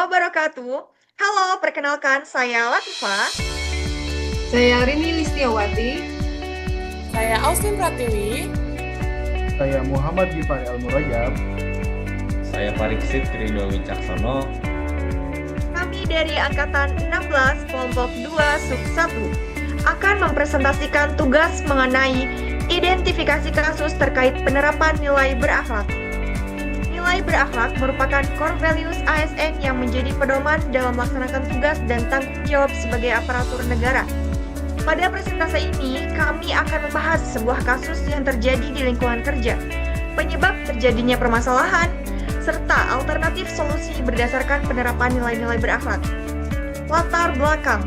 wabarakatuh. Halo, perkenalkan saya Latifah. Saya Rini Listiawati. Saya Austin Pratiwi. Saya Muhammad Gifari Al-Murajab. Saya Pariksit Ridho Wicaksono. Kami dari Angkatan 16 Kelompok 2 Sub 1 akan mempresentasikan tugas mengenai identifikasi kasus terkait penerapan nilai berakhlak. Nilai berakhlak merupakan core values ASN yang menjadi pedoman dalam melaksanakan tugas dan tanggung jawab sebagai aparatur negara. Pada presentasi ini, kami akan membahas sebuah kasus yang terjadi di lingkungan kerja, penyebab terjadinya permasalahan, serta alternatif solusi berdasarkan penerapan nilai-nilai berakhlak. Latar belakang.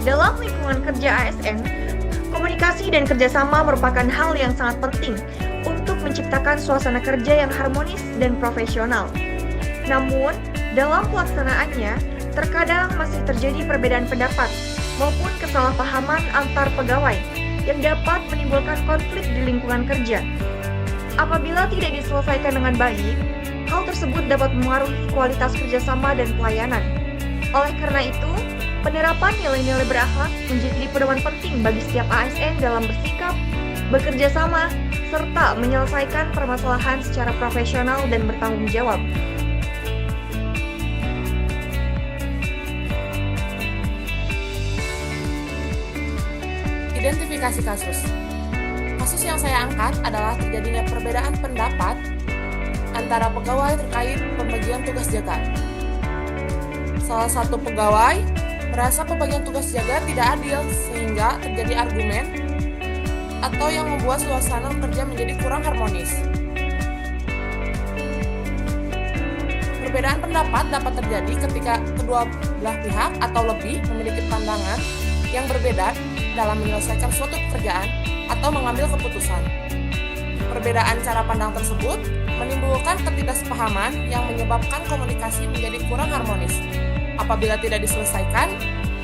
Dalam lingkungan kerja ASN, komunikasi dan kerjasama merupakan hal yang sangat penting untuk menciptakan suasana kerja yang harmonis dan profesional. Namun, dalam pelaksanaannya, terkadang masih terjadi perbedaan pendapat maupun kesalahpahaman antar pegawai yang dapat menimbulkan konflik di lingkungan kerja. Apabila tidak diselesaikan dengan baik, hal tersebut dapat mempengaruhi kualitas kerjasama dan pelayanan. Oleh karena itu, penerapan nilai-nilai berakhlak menjadi pedoman penting bagi setiap ASN dalam bersikap, bekerja sama, serta menyelesaikan permasalahan secara profesional dan bertanggung jawab. Identifikasi kasus. Kasus yang saya angkat adalah terjadinya perbedaan pendapat antara pegawai terkait pembagian tugas jaga. Salah satu pegawai merasa pembagian tugas jaga tidak adil sehingga terjadi argumen atau yang membuat suasana kerja menjadi kurang harmonis. Perbedaan pendapat dapat terjadi ketika kedua belah pihak atau lebih memiliki pandangan yang berbeda dalam menyelesaikan suatu pekerjaan atau mengambil keputusan. Perbedaan cara pandang tersebut menimbulkan ketidaksepahaman yang menyebabkan komunikasi menjadi kurang harmonis. Apabila tidak diselesaikan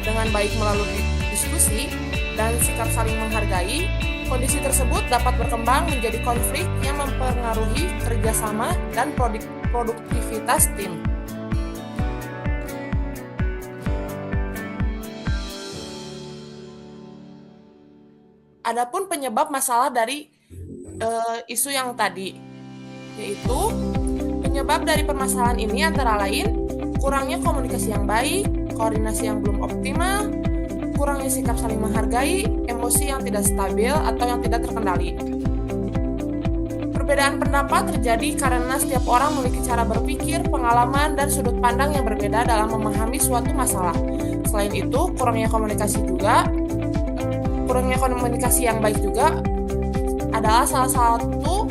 dengan baik melalui diskusi dan sikap saling menghargai, kondisi tersebut dapat berkembang menjadi konflik yang mempengaruhi kerjasama dan produktivitas tim. Adapun penyebab masalah dari isu yang tadi, yaitu penyebab dari permasalahan ini antara lain kurangnya komunikasi yang baik, koordinasi yang belum optimal, kurangnya sikap saling menghargai, emosi yang tidak stabil atau yang tidak terkendali. Perbedaan pendapat terjadi karena setiap orang memiliki cara berpikir, pengalaman, dan sudut pandang yang berbeda dalam memahami suatu masalah. Selain itu, kurangnya komunikasi yang baik juga adalah salah satu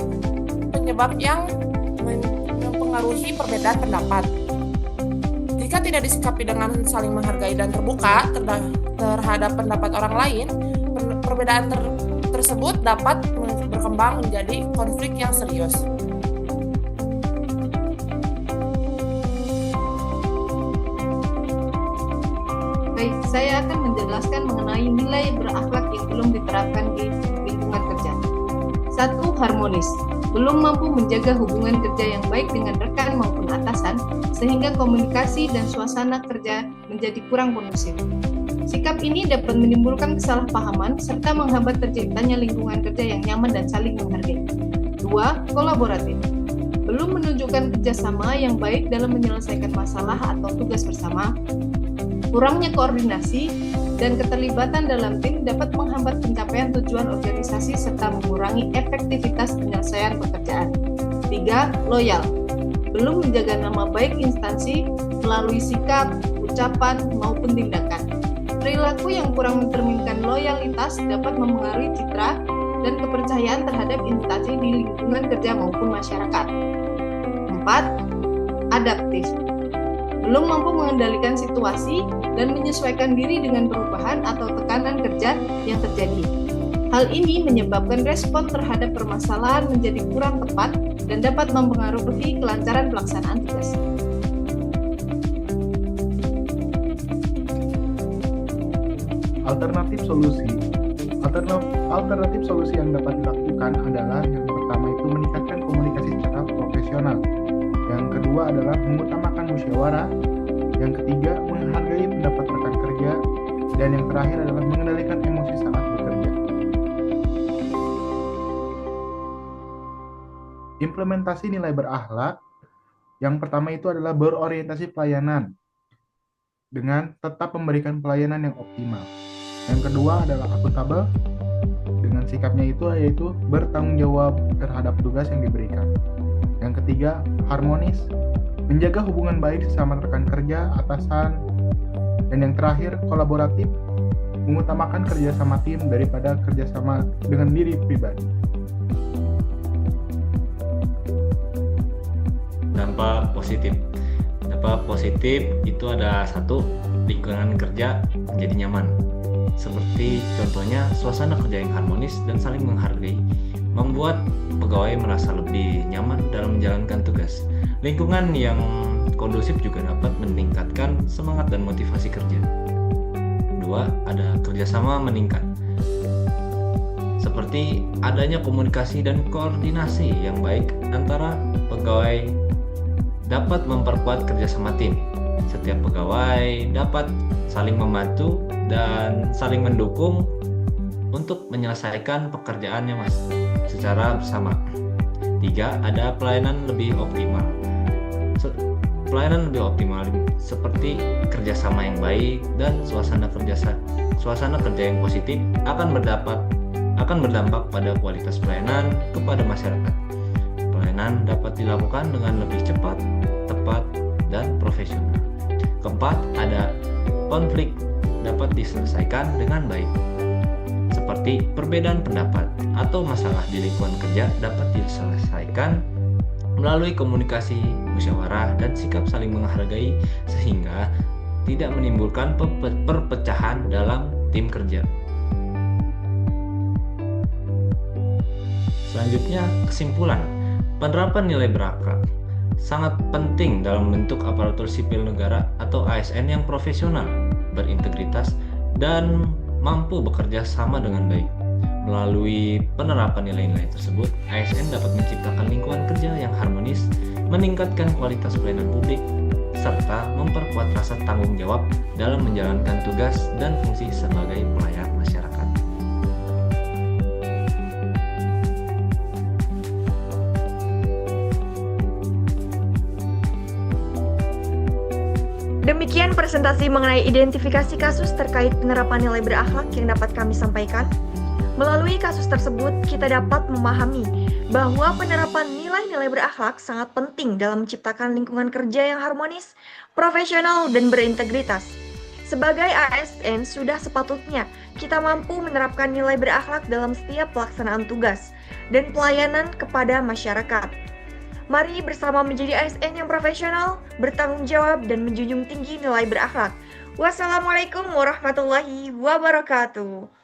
penyebab yang mempengaruhi perbedaan pendapat. Jika tidak disikapi dengan saling menghargai dan terbuka terhadap pendapat orang lain, perbedaan tersebut dapat berkembang menjadi konflik yang serius. Baik, saya akan menjelaskan mengenai nilai berakhlak yang belum diterapkan di lingkungan kerja. 1. Harmonis. Belum mampu menjaga hubungan kerja yang baik dengan rekan maupun atasan, sehingga komunikasi dan suasana kerja menjadi kurang kondusif. Sikap ini dapat menimbulkan kesalahpahaman serta menghambat terciptanya lingkungan kerja yang nyaman dan saling menghargai. 2. Kolaboratif. Belum menunjukkan kerjasama yang baik dalam menyelesaikan masalah atau tugas bersama. Kurangnya koordinasi dan keterlibatan dalam tim dapat menghambat pencapaian tujuan organisasi serta mengurangi efektivitas penyelesaian pekerjaan. 3. Loyal. Belum menjaga nama baik instansi melalui sikap, ucapan, maupun tindakan. Perilaku yang kurang mencerminkan loyalitas dapat mempengaruhi citra dan kepercayaan terhadap instansi di lingkungan kerja maupun masyarakat. 4. Adaptif. Belum mampu mengendalikan situasi dan menyesuaikan diri dengan perubahan atau tekanan kerja yang terjadi. Hal ini menyebabkan respon terhadap permasalahan menjadi kurang tepat dan dapat mempengaruhi kelancaran pelaksanaan tugas. Alternatif solusi yang dapat dilakukan adalah yang pertama itu meningkatkan komunikasi secara profesional. Yang kedua adalah mengutamakan musyawarah. Yang ketiga, menghargai pendapat rekan kerja. Dan yang terakhir adalah mengendalikan emosi saat bekerja. Implementasi nilai berakhlak. Yang pertama itu adalah berorientasi pelayanan dengan tetap memberikan pelayanan yang optimal. Yang kedua adalah akuntabel dengan sikapnya itu yaitu bertanggung jawab terhadap tugas yang diberikan. Yang ketiga, harmonis, menjaga hubungan baik sesama rekan kerja, atasan. Dan yang terakhir, kolaboratif, mengutamakan kerjasama tim daripada kerjasama dengan diri pribadi. Dampak positif. Dampak positif itu ada satu, lingkungan kerja menjadi nyaman. Seperti contohnya suasana kerja yang harmonis dan saling menghargai, membuat pegawai merasa lebih nyaman dalam menjalankan tugas. Lingkungan yang kondusif juga dapat meningkatkan semangat dan motivasi kerja. Kedua, ada kerjasama meningkat. Seperti adanya komunikasi dan koordinasi yang baik antara pegawai dapat memperkuat kerjasama tim. Setiap pegawai dapat saling membantu dan saling mendukung untuk menyelesaikan pekerjaannya secara bersama. Tiga, ada pelayanan lebih optimal. Pelayanan lebih optimal seperti kerjasama yang baik dan suasana kerja yang positif akan berdampak pada kualitas pelayanan kepada masyarakat. Pelayanan dapat dilakukan dengan lebih cepat, tepat, dan profesional. Keempat, ada konflik dapat diselesaikan dengan baik. Seperti perbedaan pendapat atau masalah di lingkungan kerja dapat diselesaikan melalui komunikasi, musyawarah, dan sikap saling menghargai sehingga tidak menimbulkan perpecahan dalam tim kerja. Selanjutnya, kesimpulan. Penerapan nilai berakhlak sangat penting dalam membentuk aparatur sipil negara atau ASN yang profesional, berintegritas, dan mampu bekerja sama dengan baik. Melalui penerapan nilai-nilai tersebut, ASN dapat menciptakan lingkungan kerja yang harmonis, meningkatkan kualitas pelayanan publik, serta memperkuat rasa tanggung jawab dalam menjalankan tugas dan fungsi sebagai pelayan masyarakat. Demikian presentasi mengenai identifikasi kasus terkait penerapan nilai berakhlak yang dapat kami sampaikan. Melalui kasus tersebut, kita dapat memahami bahwa penerapan nilai-nilai berakhlak sangat penting dalam menciptakan lingkungan kerja yang harmonis, profesional, dan berintegritas. Sebagai ASN, sudah sepatutnya kita mampu menerapkan nilai berakhlak dalam setiap pelaksanaan tugas dan pelayanan kepada masyarakat. Mari bersama menjadi ASN yang profesional, bertanggung jawab, dan menjunjung tinggi nilai berakhlak. Wassalamualaikum warahmatullahi wabarakatuh.